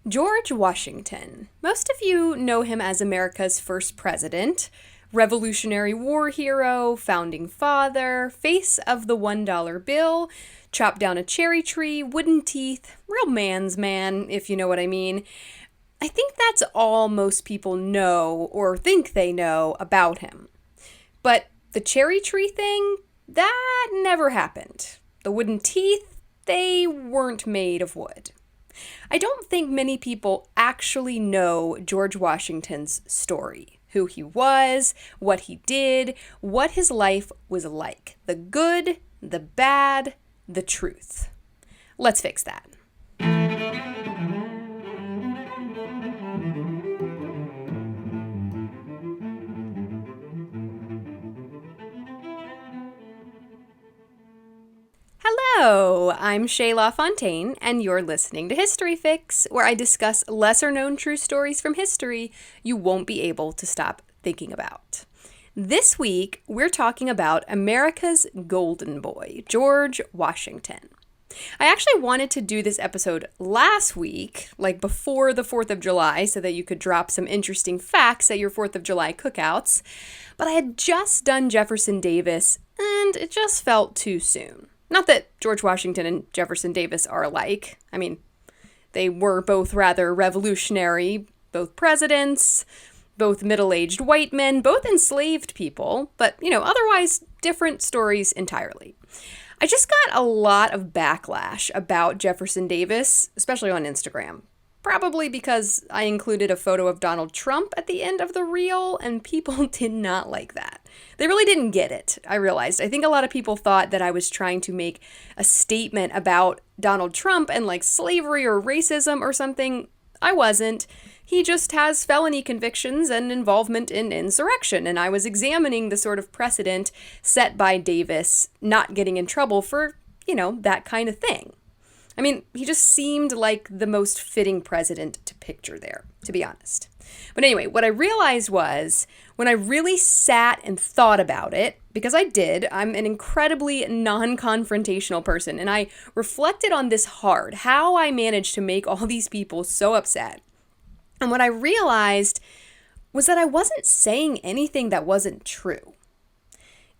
George Washington. Most of you know him as America's first president, Revolutionary War hero, founding father, face of the $1 bill, chopped down a cherry tree, wooden teeth, real man's man, if you know what I mean. I think that's all most people know or think they know about him. But the cherry tree thing, that never happened. The wooden teeth, they weren't made of wood. I don't think many people actually know George Washington's story. Who he was, what he did, what his life was like. The good, the bad, the truth. Let's fix that. Hello, I'm Venmo LaFountaine, and you're listening to History Fix, where I discuss lesser-known true stories from history you won't be able to stop thinking about. This week, we're talking about America's golden boy, George Washington. I actually wanted to do this episode last week, like before the 4th of July, so that you could drop some interesting facts at your 4th of July cookouts, but I had just done Jefferson Davis, and it just felt too soon. Not that George Washington and Jefferson Davis are alike. I mean, they were both rather revolutionary, both presidents, both middle-aged white men, both enslaved people, but, otherwise different stories entirely. I just got a lot of backlash about Jefferson Davis, especially on Instagram. Probably because I included a photo of Donald Trump at the end of the reel, and people did not like that. They really didn't get it, I realized. I think a lot of people thought that I was trying to make a statement about Donald Trump and like slavery or racism or something. I wasn't. He just has felony convictions and involvement in insurrection, and I was examining the sort of precedent set by Davis not getting in trouble for, that kind of thing. I mean, he just seemed like the most fitting president to picture there, to be honest. But anyway, what I realized was, when I really sat and thought about it, because I did, I'm an incredibly non-confrontational person, and I reflected on this hard, how I managed to make all these people so upset. And what I realized was that I wasn't saying anything that wasn't true.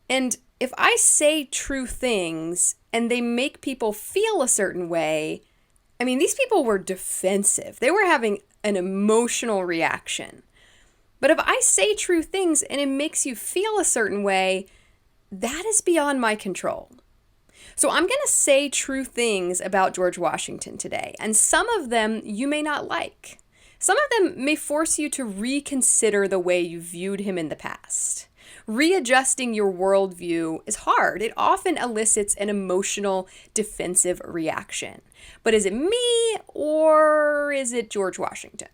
And if I say true things and they make people feel a certain way, I mean, these people were defensive. They were having an emotional reaction. But if I say true things and it makes you feel a certain way, that is beyond my control. So I'm going to say true things about George Washington today, and some of them you may not like. Some of them may force you to reconsider the way you viewed him in the past. Readjusting your worldview is hard. It often elicits an emotional, defensive reaction. But is it me or is it George Washington?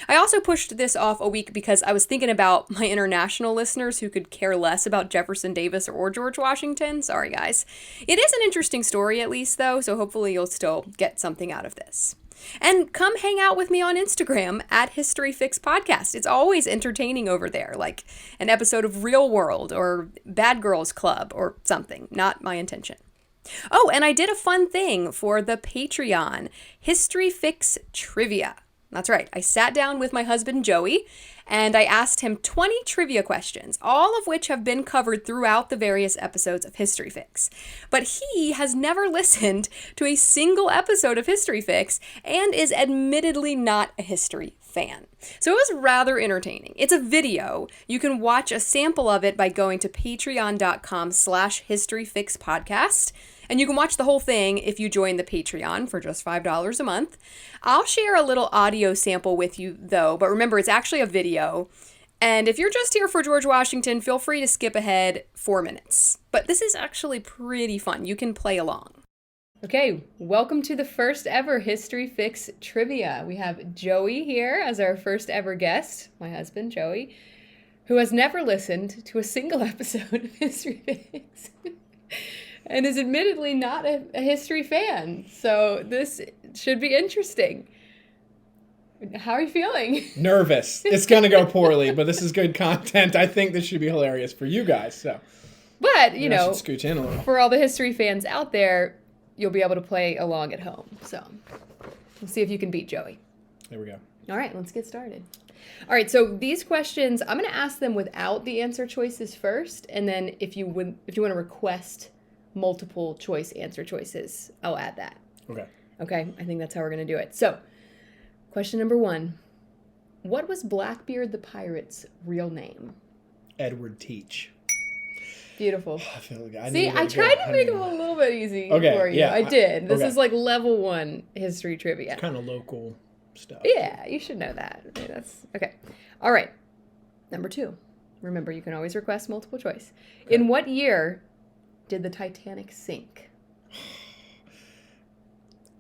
I also pushed this off a week because I was thinking about my international listeners who could care less about Jefferson Davis or George Washington. Sorry, guys. It is an interesting story, at least, though, so hopefully you'll still get something out of this. And come hang out with me on Instagram at History Fix Podcast. It's always entertaining over there, like an episode of Real World or Bad Girls Club or something. Not my intention. Oh, and I did a fun thing for the Patreon, History Fix Trivia. That's right. I sat down with my husband, Joey, and I asked him 20 trivia questions, all of which have been covered throughout the various episodes of History Fix. But he has never listened to a single episode of History Fix and is admittedly not a history fan. So it was rather entertaining. It's a video. You can watch a sample of it by going to patreon.com/historyfixpodcast. And you can watch the whole thing if you join the Patreon for just $5 a month. I'll share a little audio sample with you, though, but remember, it's actually a video. And if you're just here for George Washington, feel free to skip ahead 4 minutes. But this is actually pretty fun. You can play along. Okay, welcome to the first ever History Fix Trivia. We have Joey here as our first ever guest, my husband, Joey, who has never listened to a single episode of History Fix. And is admittedly not a history fan. So this should be interesting. How are you feeling? Nervous. It's going to go poorly, but this is good content. I think this should be hilarious for you guys. So, but, I should scooch in a little. For all the history fans out there, you'll be able to play along at home. So we'll see if you can beat Joey. There we go. All right, let's get started. All right, so these questions, I'm going to ask them without the answer choices first, and then if you want to request multiple choice answer choices, I'll add that. Okay. Okay, I think that's how we're going to do it. So, question number 1. What was Blackbeard the Pirate's real name? Edward Teach. Beautiful. I feel like See, I tried to make them a little bit easy for you. Yeah, I did. This okay. is like level 1 history trivia. Kind of local stuff. Yeah, you should know that. Okay, that's okay. All right. Number 2. Remember, you can always request multiple choice. Okay. In what year did the Titanic sink?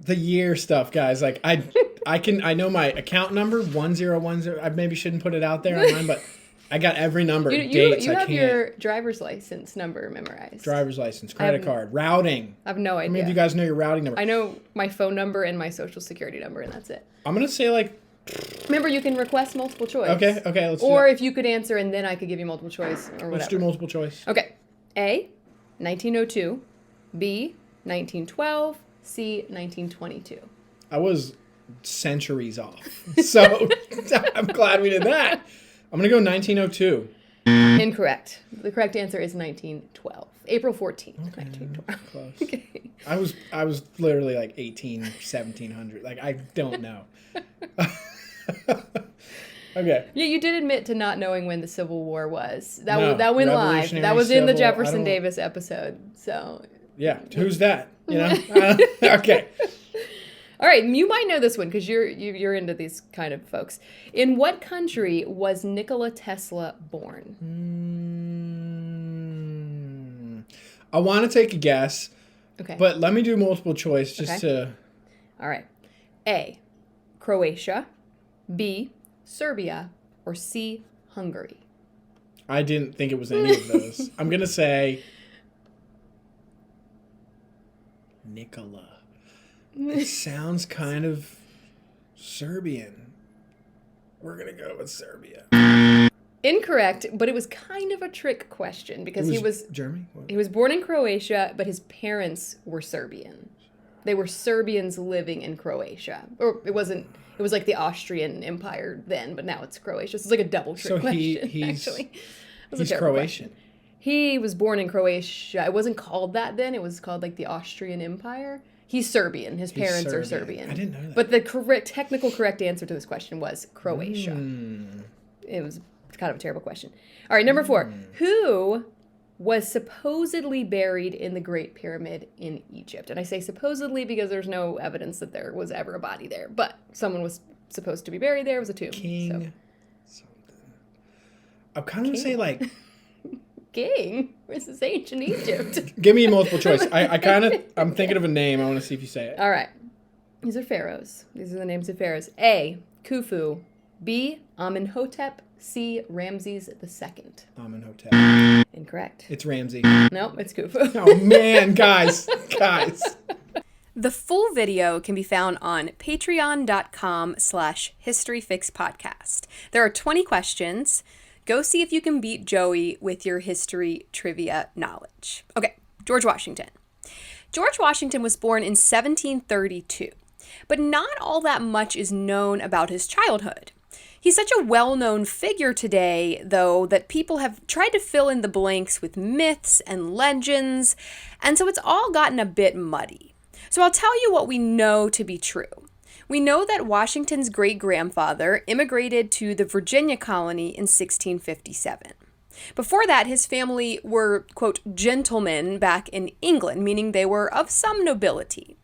The year stuff, guys. Like I know my account number 1010. I maybe shouldn't put it out there online, but I got every number. Dates. You have your driver's license number memorized. Driver's license, credit card, routing. I have no idea. How many of you guys know your routing number? I know my phone number and my social security number, and that's it. I'm gonna say like. Remember, you can request multiple choice. Okay, let's do Or that. If you could answer, and then I could give you multiple choice, or whatever. Let's do multiple choice. Okay. A, 1902. B, 1912. C, 1922. I was centuries off. So I'm glad we did that. I'm going to go 1902. Incorrect. The correct answer is 1912. April 14th, Okay, 1912. close. Okay. I was literally like 1700. Like, I don't know. Okay. Yeah, you did admit to not knowing when the Civil War was. That No, went live. Revolutionary That was in the Civil, Jefferson Davis episode. So. Yeah. Who's that? You know? Okay. All right, you might know this one because you're into these kind of folks. In what country was Nikola Tesla born? I want to take a guess. Okay. But let me do multiple choice just to... All right. A, Croatia. B, Serbia. Or C, Hungary. I didn't think it was any of those. I'm going to say... Nikola. It sounds kind of Serbian. We're going to go with Serbia. Incorrect, but it was kind of a trick question because he was Germany? He was born in Croatia, but his parents were Serbian. They were Serbians living in Croatia. Or it was like the Austrian Empire then, but now it's Croatia. So it's like a double trick question, actually. He's Croatian. Question. He was born in Croatia. It wasn't called that then. It was called like the Austrian Empire. He's Serbian. His parents are Serbian. I didn't know that. But the technical correct answer to this question was Croatia. It was kind of a terrible question. All right, number 4. Who was supposedly buried in the Great Pyramid in Egypt? And I say supposedly because there's no evidence that there was ever a body there. But someone was supposed to be buried there. It was a tomb. King something. I'm kind of going to say like... King? This is ancient Egypt. Give me multiple choice. I'm thinking of a name. I want to see if you say it. All right. These are pharaohs. These are the names of pharaohs. A, Khufu. B, Amenhotep. C, Ramses II. Amenhotep. Incorrect. It's Ramsey. Nope, it's Khufu. Oh, man, guys. The full video can be found on patreon.com/historyfixpodcast. There are 20 questions. Go see if you can beat Joey with your history trivia knowledge. Okay, George Washington. George Washington was born in 1732, but not all that much is known about his childhood. He's such a well-known figure today, though, that people have tried to fill in the blanks with myths and legends, and so it's all gotten a bit muddy. So I'll tell you what we know to be true. We know that Washington's great-grandfather immigrated to the Virginia colony in 1657. Before that, his family were, quote, gentlemen back in England, meaning they were of some nobility.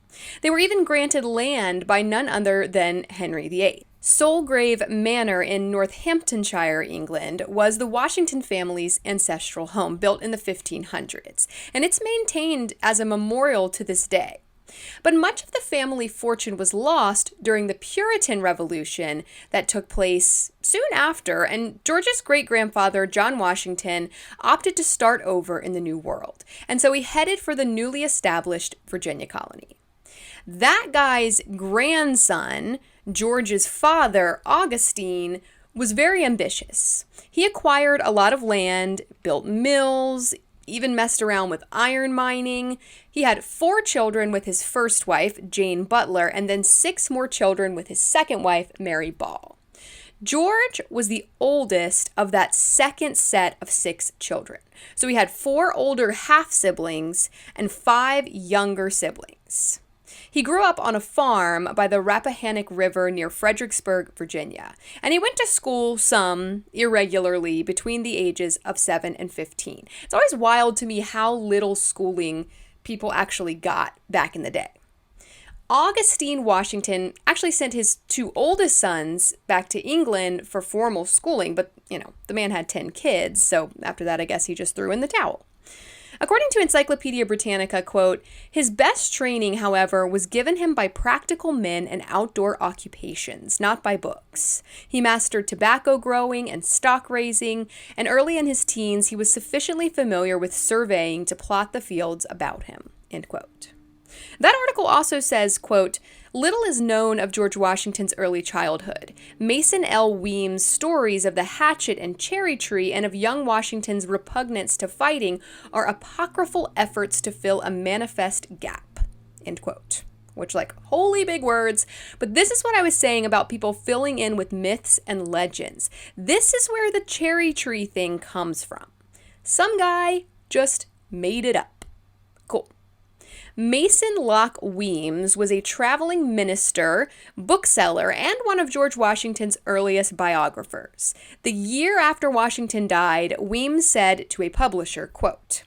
They were even granted land by none other than Henry VIII. Soulgrave Manor in Northamptonshire, England, was the Washington family's ancestral home, built in the 1500s, and it's maintained as a memorial to this day. But much of the family fortune was lost during the Puritan Revolution that took place soon after, and George's great-grandfather, John Washington, opted to start over in the New World, and so he headed for the newly established Virginia colony. That guy's grandson, George's father, Augustine, was very ambitious. He acquired a lot of land, built mills, even messed around with iron mining. He had 4 children with his first wife, Jane Butler, and then 6 more children with his second wife, Mary Ball. George was the oldest of that second set of 6 children. So he had 4 older half-siblings and 5 younger siblings. He grew up on a farm by the Rappahannock River near Fredericksburg, Virginia, and he went to school some irregularly between the ages of 7 and 15. It's always wild to me how little schooling people actually got back in the day. Augustine Washington actually sent his 2 oldest sons back to England for formal schooling, but, the man had 10 kids, so after that, I guess he just threw in the towel. According to Encyclopedia Britannica, quote, his best training, however, was given him by practical men and outdoor occupations, not by books. He mastered tobacco growing and stock raising, and early in his teens, he was sufficiently familiar with surveying to plot the fields about him, end quote. That article also says, quote, little is known of George Washington's early childhood. Mason L. Weems' stories of the hatchet and cherry tree and of young Washington's repugnance to fighting are apocryphal efforts to fill a manifest gap, end quote. Which, holy big words. But this is what I was saying about people filling in with myths and legends. This is where the cherry tree thing comes from. Some guy just made it up. Cool. Mason Locke Weems was a traveling minister, bookseller, and one of George Washington's earliest biographers. The year after Washington died, Weems said to a publisher, quote,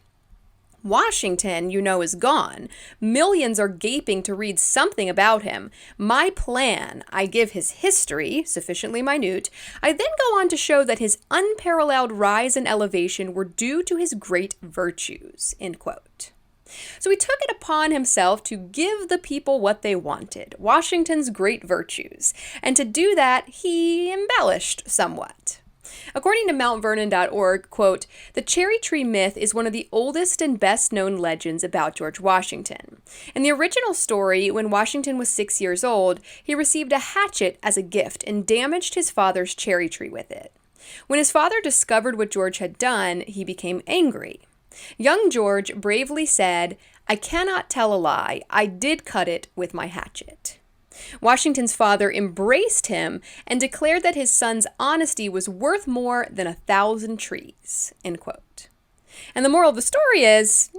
Washington, is gone. Millions are gaping to read something about him. My plan, I give his history, sufficiently minute. I then go on to show that his unparalleled rise and elevation were due to his great virtues, end quote. So he took it upon himself to give the people what they wanted, Washington's great virtues, and to do that, he embellished somewhat. According to MountVernon.org, quote, the cherry tree myth is one of the oldest and best-known legends about George Washington. In the original story, when Washington was 6 years old, he received a hatchet as a gift and damaged his father's cherry tree with it. When his father discovered what George had done, he became angry. Young George bravely said, I cannot tell a lie. I did cut it with my hatchet. Washington's father embraced him and declared that his son's honesty was worth more than 1,000 trees, end quote. And the moral of the story is,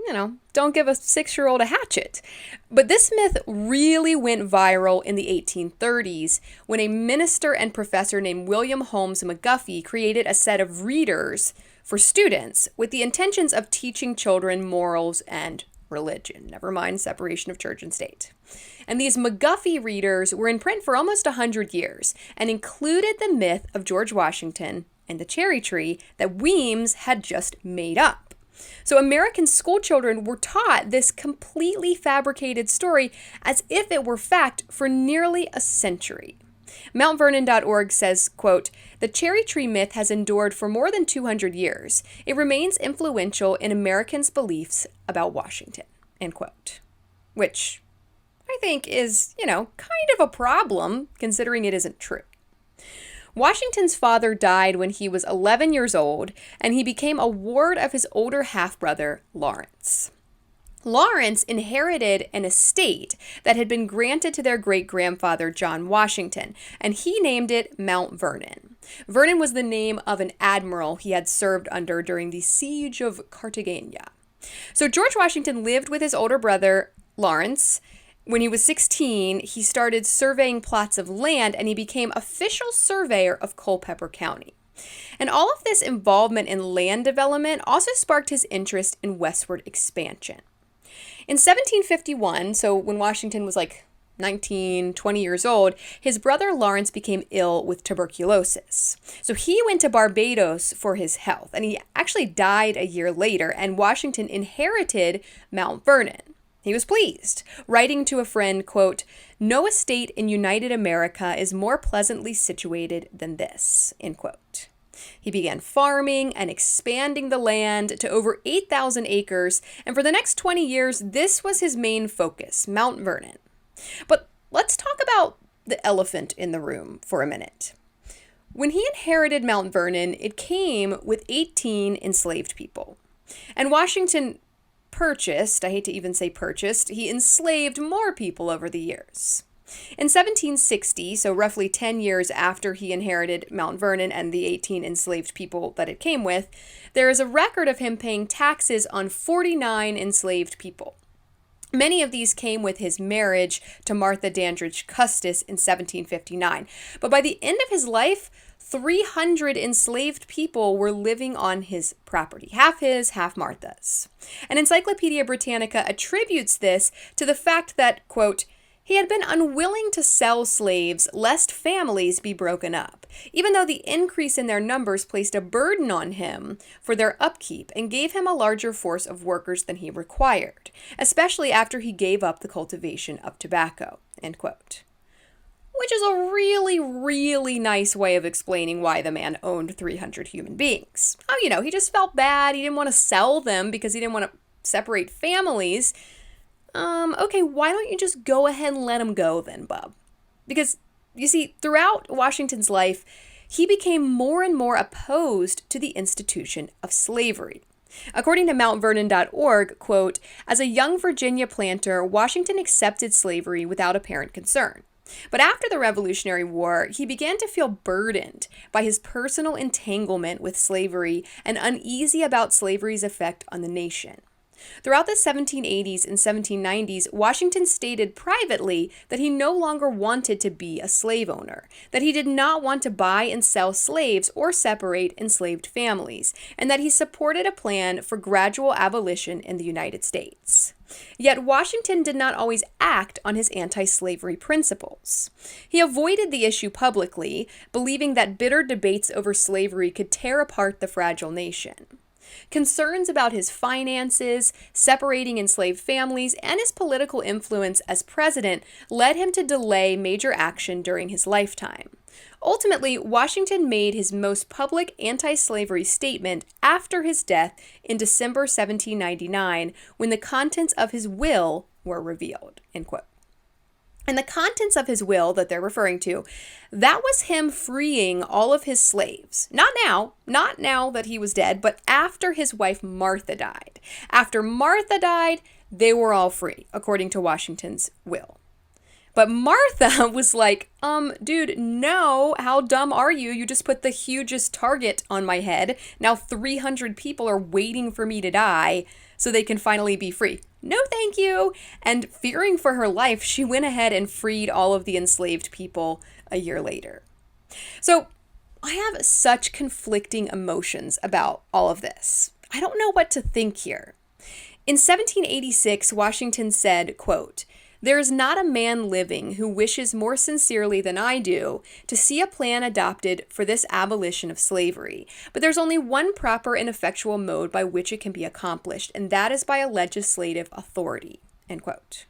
don't give a 6-year-old a hatchet. But this myth really went viral in the 1830s when a minister and professor named William Holmes McGuffey created a set of readers for students with the intentions of teaching children morals and religion, never mind separation of church and state. And these McGuffey readers were in print for almost 100 years and included the myth of George Washington and the cherry tree that Weems had just made up. So American schoolchildren were taught this completely fabricated story as if it were fact for nearly a century. MountVernon.org says, quote, the cherry tree myth has endured for more than 200 years. It remains influential in Americans' beliefs about Washington, end quote. Which I think is, kind of a problem considering it isn't true. Washington's father died when he was 11 years old, and he became a ward of his older half-brother, Lawrence. Lawrence inherited an estate that had been granted to their great-grandfather, John Washington, and he named it Mount Vernon. Vernon was the name of an admiral he had served under during the siege of Cartagena. So George Washington lived with his older brother, Lawrence. When he was 16, he started surveying plots of land, and he became official surveyor of Culpeper County. And all of this involvement in land development also sparked his interest in westward expansion. In 1751, so when Washington was 19, 20 years old, his brother Lawrence became ill with tuberculosis. So he went to Barbados for his health, and he actually died a year later, and Washington inherited Mount Vernon. He was pleased, writing to a friend, quote, no estate in United America is more pleasantly situated than this, end quote. He began farming and expanding the land to over 8,000 acres, and for the next 20 years, this was his main focus, Mount Vernon. But let's talk about the elephant in the room for a minute. When he inherited Mount Vernon, it came with 18 enslaved people. And Washington purchased, I hate to even say purchased, he enslaved more people over the years. In 1760, so roughly 10 years after he inherited Mount Vernon and the 18 enslaved people that it came with, there is a record of him paying taxes on 49 enslaved people. Many of these came with his marriage to Martha Dandridge Custis in 1759. But by the end of his life, 300 enslaved people were living on his property, half his, half Martha's. And Encyclopedia Britannica attributes this to the fact that, quote, he had been unwilling to sell slaves lest families be broken up, even though the increase in their numbers placed a burden on him for their upkeep and gave him a larger force of workers than he required, especially after he gave up the cultivation of tobacco, end quote. Which is a really, really nice way of explaining why the man owned 300 human beings. Oh, he just felt bad. He didn't want to sell them because he didn't want to separate families. Okay, why don't you just go ahead and let him go then, bub? Because, you see, throughout Washington's life, he became more and more opposed to the institution of slavery. According to MountVernon.org, quote, as a young Virginia planter, Washington accepted slavery without apparent concern. But after the Revolutionary War, he began to feel burdened by his personal entanglement with slavery and uneasy about slavery's effect on the nation. Throughout the 1780s and 1790s, Washington stated privately that he no longer wanted to be a slave owner, that he did not want to buy and sell slaves or separate enslaved families, and that he supported a plan for gradual abolition in the United States. Yet Washington did not always act on his anti-slavery principles. He avoided the issue publicly, believing that bitter debates over slavery could tear apart the fragile nation. Concerns about his finances, separating enslaved families, and his political influence as president led him to delay major action during his lifetime. Ultimately, Washington made his most public anti-slavery statement after his death in December 1799, when the contents of his will were revealed, end quote. And the contents of his will that they're referring to, that was him freeing all of his slaves. Not now that he was dead, but after his wife Martha died. After Martha died, they were all free, according to Washington's will. But Martha was like, dude, no, how dumb are you? You just put the hugest target on my head. Now 300 people are waiting for me to die so they can finally be free. No, thank you. And fearing for her life, she went ahead and freed all of the enslaved people a year later. So I have such conflicting emotions about all of this. I don't know what to think here. In 1786, Washington said, quote, there is not a man living who wishes more sincerely than I do to see a plan adopted for this abolition of slavery. But there's only one proper and effectual mode by which it can be accomplished, and that is by a legislative authority, end quote.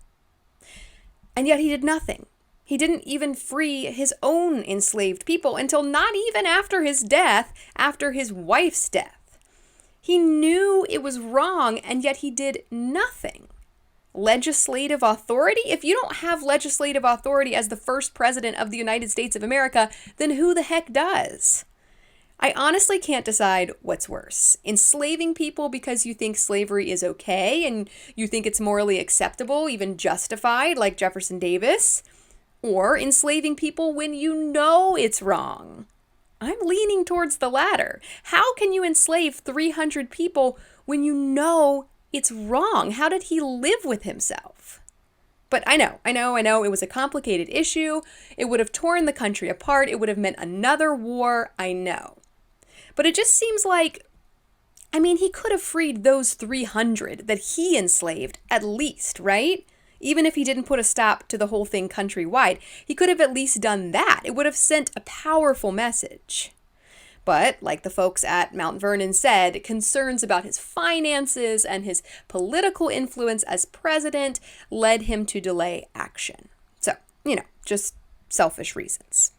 And yet he did nothing. He didn't even free his own enslaved people until not even after his death, after his wife's death. He knew it was wrong, and yet he did nothing. Legislative authority? If you don't have legislative authority as the first president of the United States of America, then who the heck does? I honestly can't decide what's worse. Enslaving people because you think slavery is okay and you think it's morally acceptable, even justified, like Jefferson Davis, or enslaving people when you know it's wrong. I'm leaning towards the latter. How can you enslave 300 people when you know it's wrong? How did he live with himself? But I know, it was a complicated issue. It would have torn the country apart. It would have meant another war, I know. But it just seems like, he could have freed those 300 that he enslaved at least, right? Even if he didn't put a stop to the whole thing countrywide, he could have at least done that. It would have sent a powerful message. But, like the folks at Mount Vernon said, concerns about his finances and his political influence as president led him to delay action. So, just selfish reasons.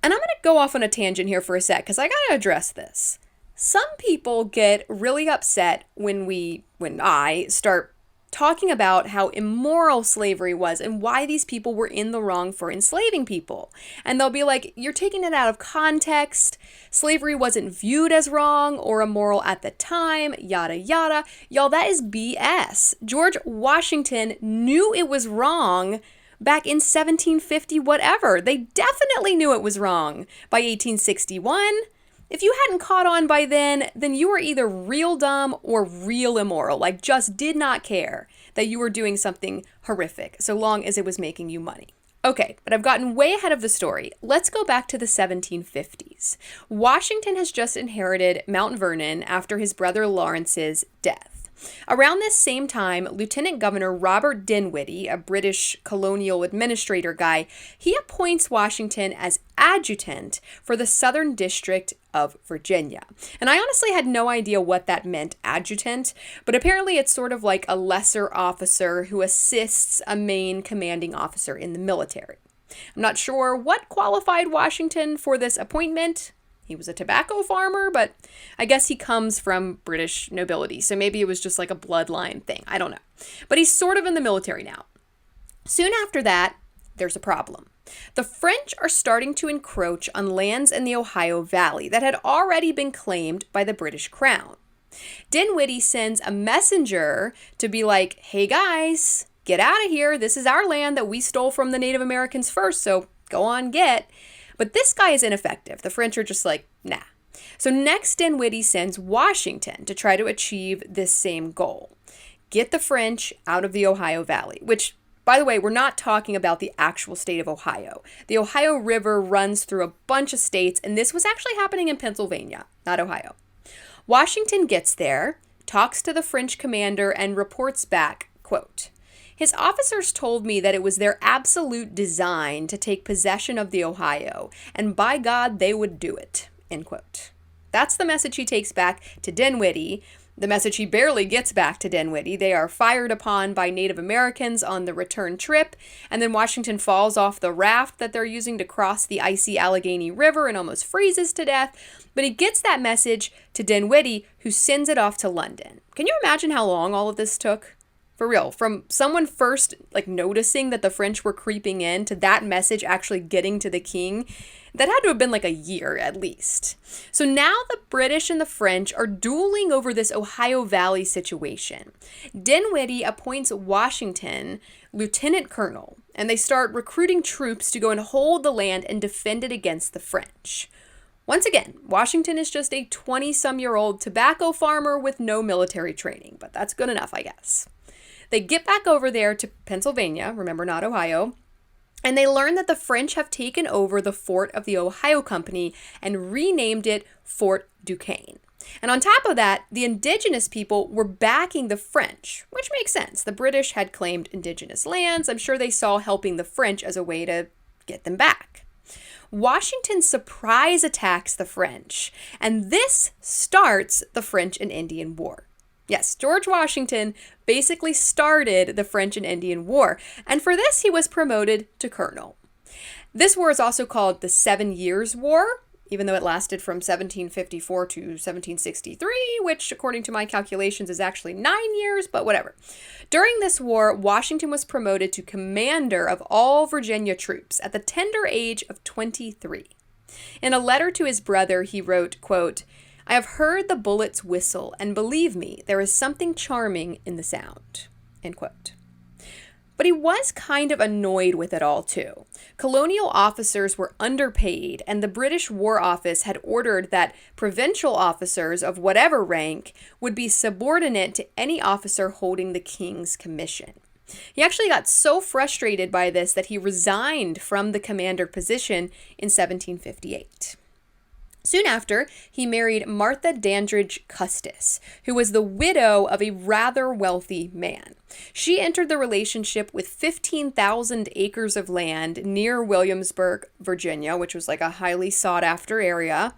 And I'm going to go off on a tangent here for a sec, because I got to address this. Some people get really upset when I start talking about how immoral slavery was and why these people were in the wrong for enslaving people. And they'll be like, you're taking it out of context. Slavery wasn't viewed as wrong or immoral at the time, yada, yada. Y'all, that is BS. George Washington knew it was wrong back in 1750, whatever. They definitely knew it was wrong by 1861. If you hadn't caught on by then you were either real dumb or real immoral, like just did not care that you were doing something horrific, so long as it was making you money. Okay, but I've gotten way ahead of the story. Let's go back to the 1750s. Washington has just inherited Mount Vernon after his brother Lawrence's death. Around this same time, Lieutenant Governor Robert Dinwiddie, a British colonial administrator guy, he appoints Washington as adjutant for the Southern District of Virginia. And I honestly had no idea what that meant, adjutant, but apparently it's sort of like a lesser officer who assists a main commanding officer in the military. I'm not sure what qualified Washington for this appointment. He was a tobacco farmer, but I guess he comes from British nobility, so maybe it was just like a bloodline thing. I don't know. But he's sort of in the military now. Soon after that, there's a problem. The French are starting to encroach on lands in the Ohio Valley that had already been claimed by the British Crown. Dinwiddie sends a messenger to be like, hey guys, get out of here. This is our land that we stole from the Native Americans first, so go on, get. But this guy is ineffective. The French are just like, nah. So next, Dinwiddie sends Washington to try to achieve this same goal. Get the French out of the Ohio Valley, which, by the way, we're not talking about the actual state of Ohio. The Ohio River runs through a bunch of states, and this was actually happening in Pennsylvania, not Ohio. Washington gets there, talks to the French commander, and reports back, quote, his officers told me that it was their absolute design to take possession of the Ohio, and by God, they would do it, end quote. That's the message he takes back to Dinwiddie, the message he barely gets back to Dinwiddie. They are fired upon by Native Americans on the return trip, and then Washington falls off the raft that they're using to cross the icy Allegheny River and almost freezes to death. But he gets that message to Dinwiddie, who sends it off to London. Can you imagine how long all of this took? For real, from someone first noticing that the French were creeping in to that message actually getting to the king, that had to have been like a year at least. So now the British and the French are dueling over this Ohio Valley situation. Dinwiddie appoints Washington lieutenant colonel, and they start recruiting troops to go and hold the land and defend it against the French. Once again, Washington is just a 20-some-year-old tobacco farmer with no military training, but that's good enough, I guess. They get back over there to Pennsylvania, remember, not Ohio, and they learn that the French have taken over the fort of the Ohio Company and renamed it Fort Duquesne. And on top of that, the indigenous people were backing the French, which makes sense. The British had claimed indigenous lands. I'm sure they saw helping the French as a way to get them back. Washington surprise attacks the French, and this starts the French and Indian War. Yes, George Washington basically started the French and Indian War, and for this he was promoted to colonel. This war is also called the 7 Years' War, even though it lasted from 1754 to 1763, which according to my calculations is actually 9 years, but whatever. During this war, Washington was promoted to commander of all Virginia troops at the tender age of 23. In a letter to his brother, he wrote, quote, I have heard the bullets whistle, and believe me, there is something charming in the sound, end quote. But he was kind of annoyed with it all, too. Colonial officers were underpaid, and the British War Office had ordered that provincial officers of whatever rank would be subordinate to any officer holding the king's commission. He actually got so frustrated by this that he resigned from the commander position in 1758. Soon after, he married Martha Dandridge Custis, who was the widow of a rather wealthy man. She entered the relationship with 15,000 acres of land near Williamsburg, Virginia, which was like a highly sought-after area,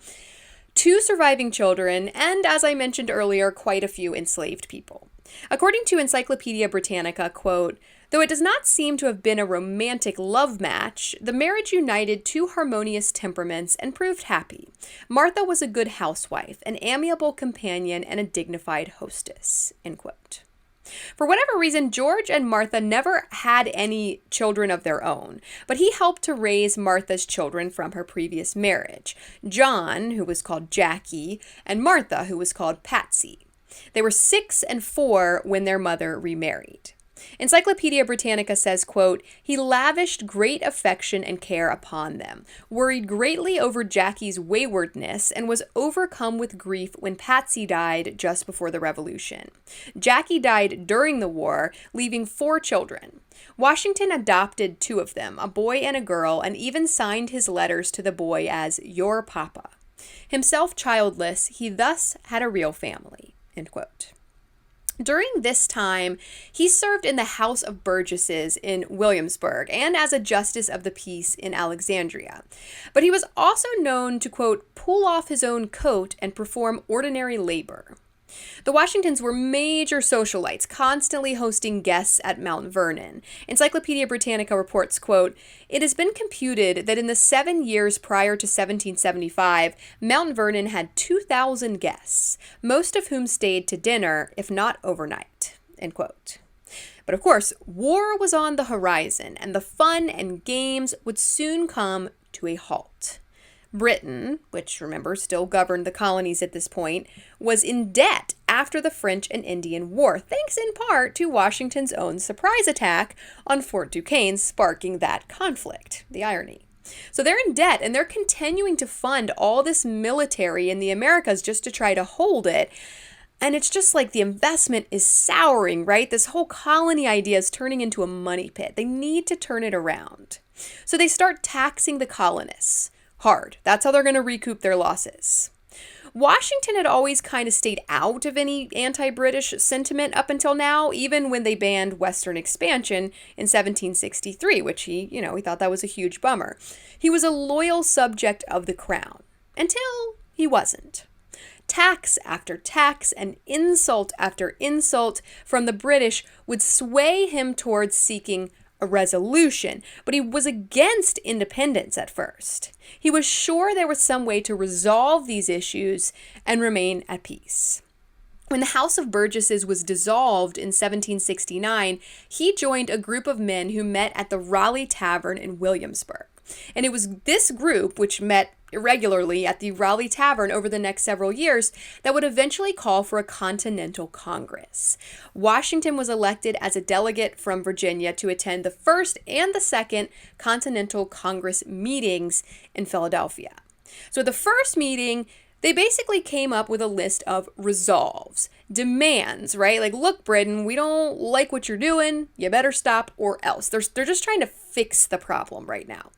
2 surviving children, and, as I mentioned earlier, quite a few enslaved people. According to Encyclopedia Britannica, quote, though it does not seem to have been a romantic love match, the marriage united 2 harmonious temperaments and proved happy. Martha was a good housewife, an amiable companion, and a dignified hostess, end quote. For whatever reason, George and Martha never had any children of their own, but he helped to raise Martha's children from her previous marriage, John, who was called Jackie, and Martha, who was called Patsy. They were 6 and 4 when their mother remarried. Encyclopedia Britannica says, quote, "He lavished great affection and care upon them, worried greatly over Jackie's waywardness, and was overcome with grief when Patsy died just before the Revolution. Jackie died during the war, leaving 4 children. Washington adopted 2 of them, a boy and a girl, and even signed his letters to the boy as your papa. Himself childless, he thus had a real family," end quote. During this time, he served in the House of Burgesses in Williamsburg and as a justice of the peace in Alexandria. But he was also known to, quote, "pull off his own coat and perform ordinary labor." The Washingtons were major socialites, constantly hosting guests at Mount Vernon. Encyclopedia Britannica reports, quote, "It has been computed that in the 7 years prior to 1775, Mount Vernon had 2,000 guests, most of whom stayed to dinner, if not overnight," end quote. But of course, war was on the horizon, and the fun and games would soon come to a halt. Britain, which, remember, still governed the colonies at this point, was in debt after the French and Indian War, thanks in part to Washington's own surprise attack on Fort Duquesne, sparking that conflict. The irony. So they're in debt, and they're continuing to fund all this military in the Americas just to try to hold it. And it's just like the investment is souring, right? This whole colony idea is turning into a money pit. They need to turn it around. So they start taxing the colonists. Hard. That's how they're going to recoup their losses. Washington had always kind of stayed out of any anti-British sentiment up until now, even when they banned Western expansion in 1763, which he thought that was a huge bummer. He was a loyal subject of the crown, until he wasn't. Tax after tax and insult after insult from the British would sway him towards seeking a resolution, but he was against independence at first. He was sure there was some way to resolve these issues and remain at peace. When the House of Burgesses was dissolved in 1769, he joined a group of men who met at the Raleigh Tavern in Williamsburg. And it was this group, which met irregularly at the Raleigh Tavern over the next several years, that would eventually call for a Continental Congress. Washington was elected as a delegate from Virginia to attend the first and the second Continental Congress meetings in Philadelphia. So at the first meeting, they basically came up with a list of resolves, demands, right? Like, look, Britain, we don't like what you're doing. You better stop or else. They're just trying to fix the problem right now.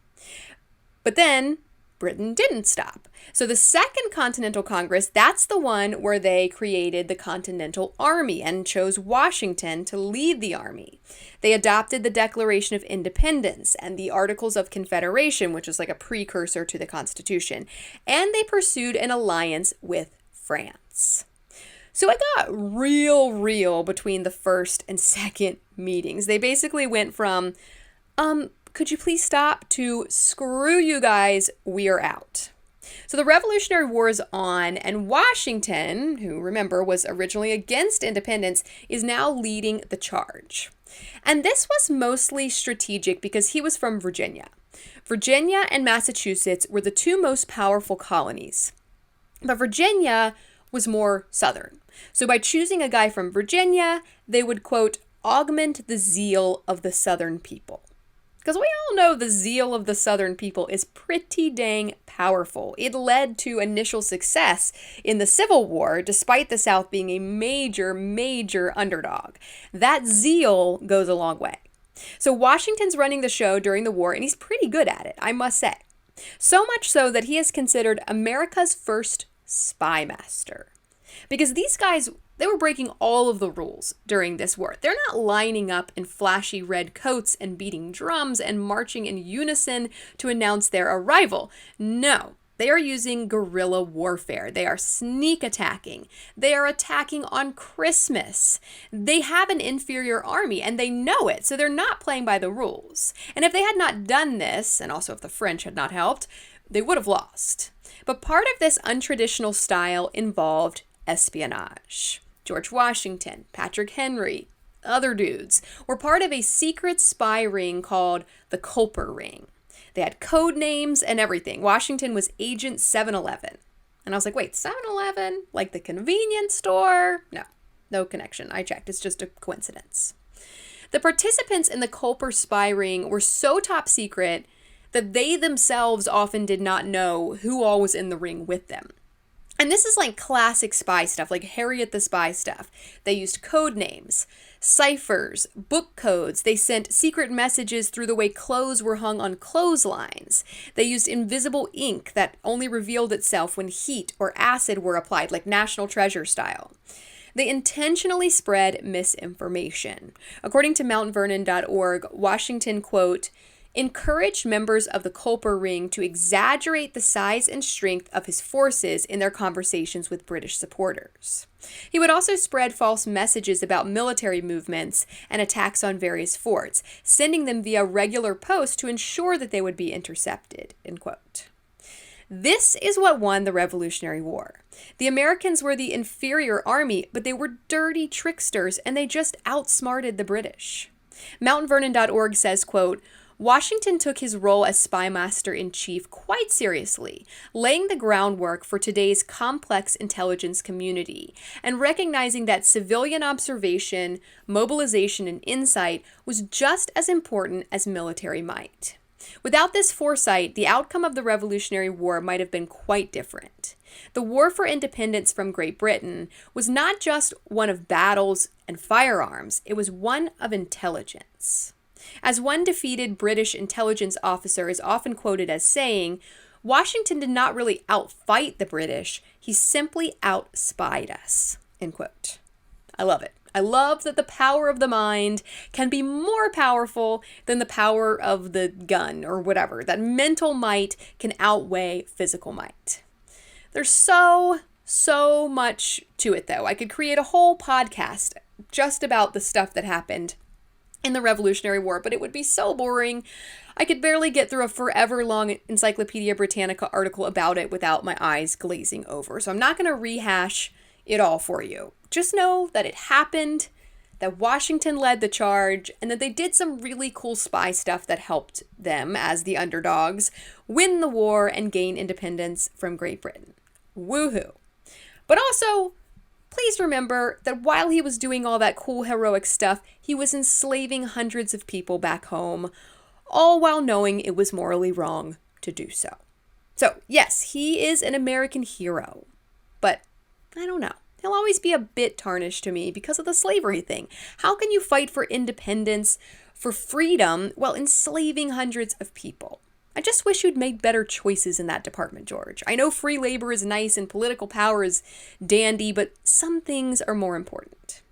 But then Britain didn't stop. So the Second Continental Congress, that's the one where they created the Continental Army and chose Washington to lead the army. They adopted the Declaration of Independence and the Articles of Confederation, which is like a precursor to the Constitution. And they pursued an alliance with France. So it got real between the first and second meetings. They basically went from, could you please stop, to screw you guys, we're out. So the Revolutionary War is on, and Washington, who, remember, was originally against independence, is now leading the charge. And this was mostly strategic because he was from Virginia. Virginia and Massachusetts were the 2 most powerful colonies. But Virginia was more southern. So by choosing a guy from Virginia, they would, quote, augment the zeal of the southern people. Because we all know the zeal of the southern people is pretty dang powerful. It led to initial success in the Civil War, despite the South being a major underdog. That zeal goes a long way. So Washington's running the show during the war, and he's pretty good at it, I must say. So much so that he is considered America's first spy master. Because these guys, they were breaking all of the rules during this war. They're not lining up in flashy red coats and beating drums and marching in unison to announce their arrival. No, they are using guerrilla warfare. They are sneak attacking. They are attacking on Christmas. They have an inferior army and they know it, so they're not playing by the rules. And if they had not done this, and also if the French had not helped, they would have lost. But part of this untraditional style involved espionage. George Washington, Patrick Henry, other dudes, were part of a secret spy ring called the Culper Ring. They had code names and everything. Washington was Agent 711. And I was like, wait, 7-Eleven? Like the convenience store? No, no connection. I checked. It's just a coincidence. The participants in the Culper spy ring were so top secret that they themselves often did not know who all was in the ring with them. And this is like classic spy stuff, like Harriet the Spy stuff. They used code names, ciphers, book codes. They sent secret messages through the way clothes were hung on clotheslines. They used invisible ink that only revealed itself when heat or acid were applied, like National Treasure style. They intentionally spread misinformation. According to MountVernon.org, Washington, quote, encouraged members of the Culper Ring to exaggerate the size and strength of his forces in their conversations with British supporters. He would also spread false messages about military movements and attacks on various forts, sending them via regular post to ensure that they would be intercepted, end quote. This is what won the Revolutionary War. The Americans were the inferior army, but they were dirty tricksters, and they just outsmarted the British. MountVernon.org says, quote, Washington took his role as spymaster-in-chief quite seriously, laying the groundwork for today's complex intelligence community, and recognizing that civilian observation, mobilization, and insight was just as important as military might. Without this foresight, the outcome of the Revolutionary War might have been quite different. The war for independence from Great Britain was not just one of battles and firearms, it was one of intelligence. As one defeated British intelligence officer is often quoted as saying, Washington did not really outfight the British, he simply outspied us, end quote. I love it. I love that the power of the mind can be more powerful than the power of the gun or whatever. That mental might can outweigh physical might. There's so much to it, though. I could create a whole podcast just about the stuff that happened in the Revolutionary War, but it would be so boring. I could barely get through a forever long Encyclopedia Britannica article about it without my eyes glazing over. So I'm not going to rehash it all for you. Just know that it happened, that Washington led the charge, and that they did some really cool spy stuff that helped them, as the underdogs, win the war and gain independence from Great Britain. Woohoo! But also, please remember that while he was doing all that cool heroic stuff, he was enslaving hundreds of people back home, all while knowing it was morally wrong to do so. So, yes, he is an American hero, but I don't know. He'll always be a bit tarnished to me because of the slavery thing. How can you fight for independence, for freedom, while enslaving hundreds of people? I just wish you'd made better choices in that department, George. I know free labor is nice and political power is dandy, but some things are more important.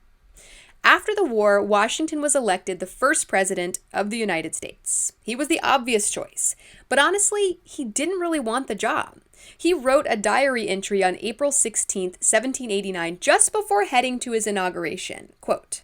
After the war, Washington was elected the first president of the United States. He was the obvious choice, but honestly, he didn't really want the job. He wrote a diary entry on April 16th, 1789, just before heading to his inauguration. Quote,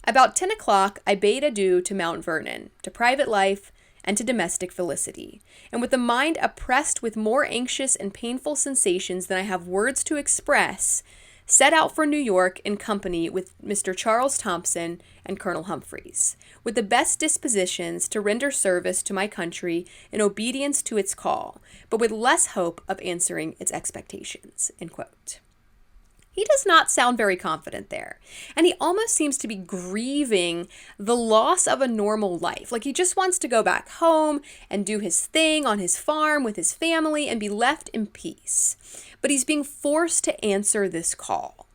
about 10 o'clock, I bade adieu to Mount Vernon, to private life, and to domestic felicity, and with a mind oppressed with more anxious and painful sensations than I have words to express, set out for New York in company with Mr. Charles Thompson and Colonel Humphreys, with the best dispositions to render service to my country in obedience to its call, but with less hope of answering its expectations, end quote. He does not sound very confident there, and he almost seems to be grieving the loss of a normal life. Like he just wants to go back home and do his thing on his farm with his family and be left in peace. But he's being forced to answer this call.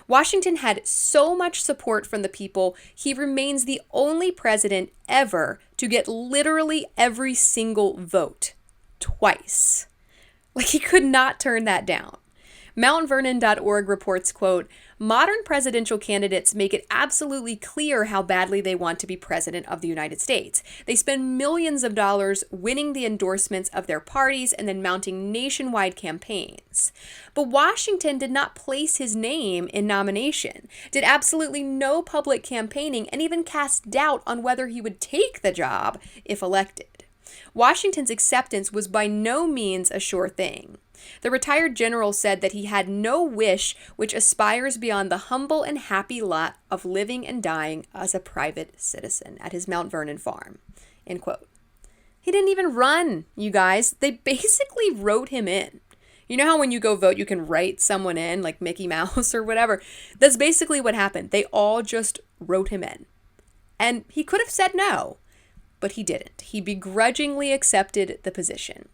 Washington had so much support from the people, he remains the only president ever to get literally every single vote twice. Like he could not turn that down. MountVernon.org reports, quote, modern presidential candidates make it absolutely clear how badly they want to be president of the United States. They spend millions of dollars winning the endorsements of their parties and then mounting nationwide campaigns. But Washington did not place his name in nomination, did absolutely no public campaigning, and even cast doubt on whether he would take the job if elected. Washington's acceptance was by no means a sure thing. The retired general said that he had no wish which aspires beyond the humble and happy lot of living and dying as a private citizen at his Mount Vernon farm. End quote. He didn't even run, you guys. They basically wrote him in. You know how when you go vote, you can write someone in, like Mickey Mouse or whatever? That's basically what happened. They all just wrote him in. And he could have said no, but he didn't. He begrudgingly accepted the position.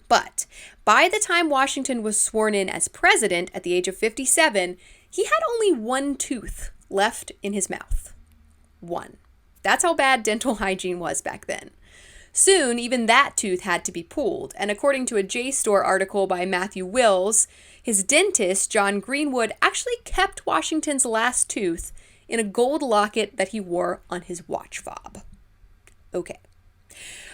But by the time Washington was sworn in as president at the age of 57, he had only one tooth left in his mouth. One. That's how bad dental hygiene was back then. Soon, even that tooth had to be pulled, and according to a JSTOR article by Matthew Wills, his dentist, John Greenwood, actually kept Washington's last tooth in a gold locket that he wore on his watch fob. Okay.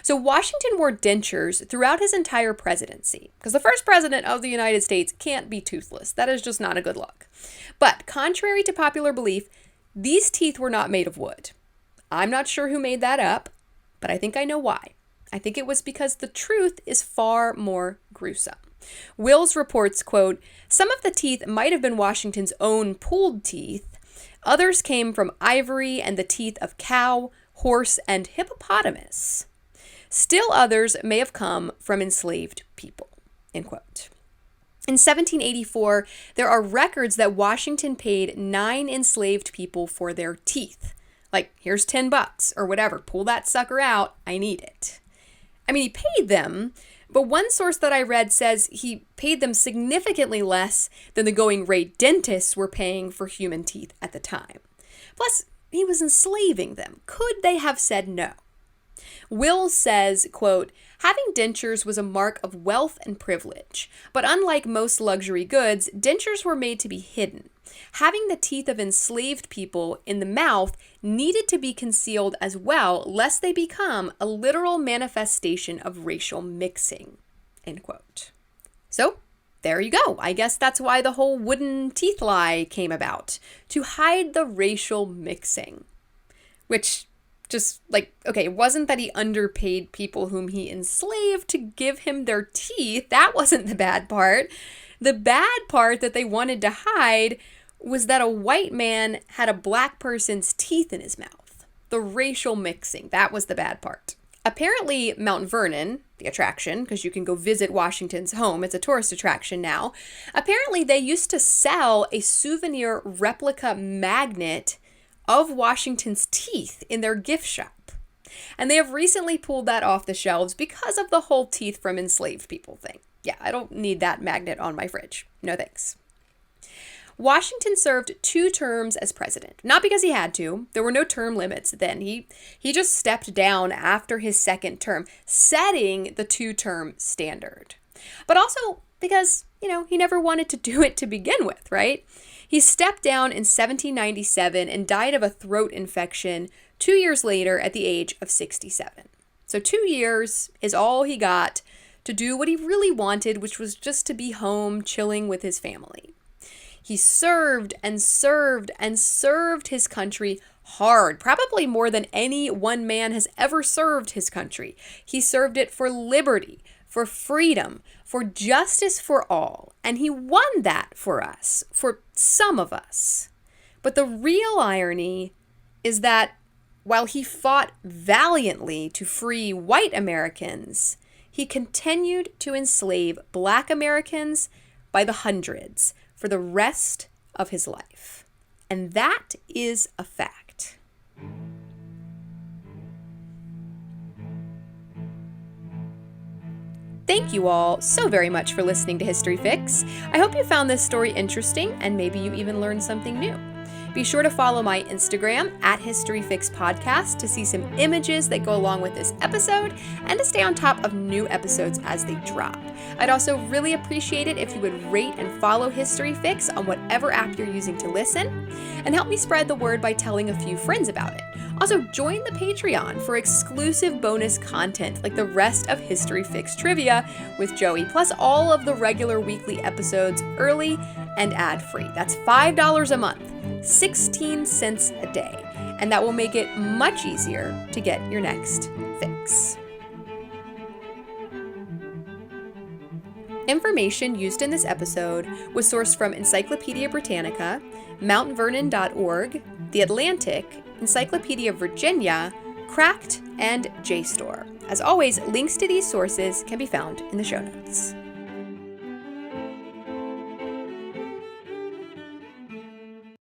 So Washington wore dentures throughout his entire presidency, because the first president of the United States can't be toothless. That is just not a good look. But contrary to popular belief, these teeth were not made of wood. I'm not sure who made that up, but I think I know why. I think it was because the truth is far more gruesome. Wills reports, quote, some of the teeth might have been Washington's own pulled teeth. Others came from ivory and the teeth of cow, horse, and hippopotamus. Still others may have come from enslaved people, end quote. In 1784, there are records that Washington paid 9 enslaved people for their teeth. Like, here's $10 or whatever. Pull that sucker out. I need it. I mean, he paid them, but one source that I read says he paid them significantly less than the going rate dentists were paying for human teeth at the time. Plus, he was enslaving them. Could they have said no? Wills says, quote, having dentures was a mark of wealth and privilege, but unlike most luxury goods, dentures were made to be hidden. Having the teeth of enslaved people in the mouth needed to be concealed as well, lest they become a literal manifestation of racial mixing, end quote. So, there you go. I guess that's why the whole wooden teeth lie came about, to hide the racial mixing. Which, just like, okay, it wasn't that he underpaid people whom he enslaved to give him their teeth. That wasn't the bad part. The bad part that they wanted to hide was that a white man had a black person's teeth in his mouth. The racial mixing, that was the bad part. Apparently, Mount Vernon, the attraction, because you can go visit Washington's home, it's a tourist attraction now. Apparently, they used to sell a souvenir replica magnet of Washington's teeth in their gift shop. And they have recently pulled that off the shelves because of the whole teeth from enslaved people thing. Yeah, I don't need that magnet on my fridge. No thanks. Washington served 2 terms as president, not because he had to. There were no term limits then. He just stepped down after his second term, setting the 2-term standard. But also because, he never wanted to do it to begin with, right? He stepped down in 1797 and died of a throat infection 2 years later at the age of 67. So 2 years is all he got to do what he really wanted, which was just to be home chilling with his family. He served and served and served his country hard, probably more than any one man has ever served his country. He served it for liberty, for freedom, for justice for all, and he won that for us, for some of us. But the real irony is that while he fought valiantly to free white Americans, he continued to enslave Black Americans by the hundreds for the rest of his life. And that is a fact. Thank you all so very much for listening to History Fix. I hope you found this story interesting and maybe you even learned something new. Be sure to follow my Instagram @HistoryFixPodcast to see some images that go along with this episode and to stay on top of new episodes as they drop. I'd also really appreciate it if you would rate and follow History Fix on whatever app you're using to listen, and help me spread the word by telling a few friends about it. Also, join the Patreon for exclusive bonus content like the rest of History Fix Trivia with Joey, plus all of the regular weekly episodes early and ad-free. That's $5 a month. 16 cents a day, and that will make it much easier to get your next fix. Information used in this episode was sourced from Encyclopedia Britannica, MountVernon.org, The Atlantic, Encyclopedia Virginia, Cracked, and JSTOR. As always, links to these sources can be found in the show notes.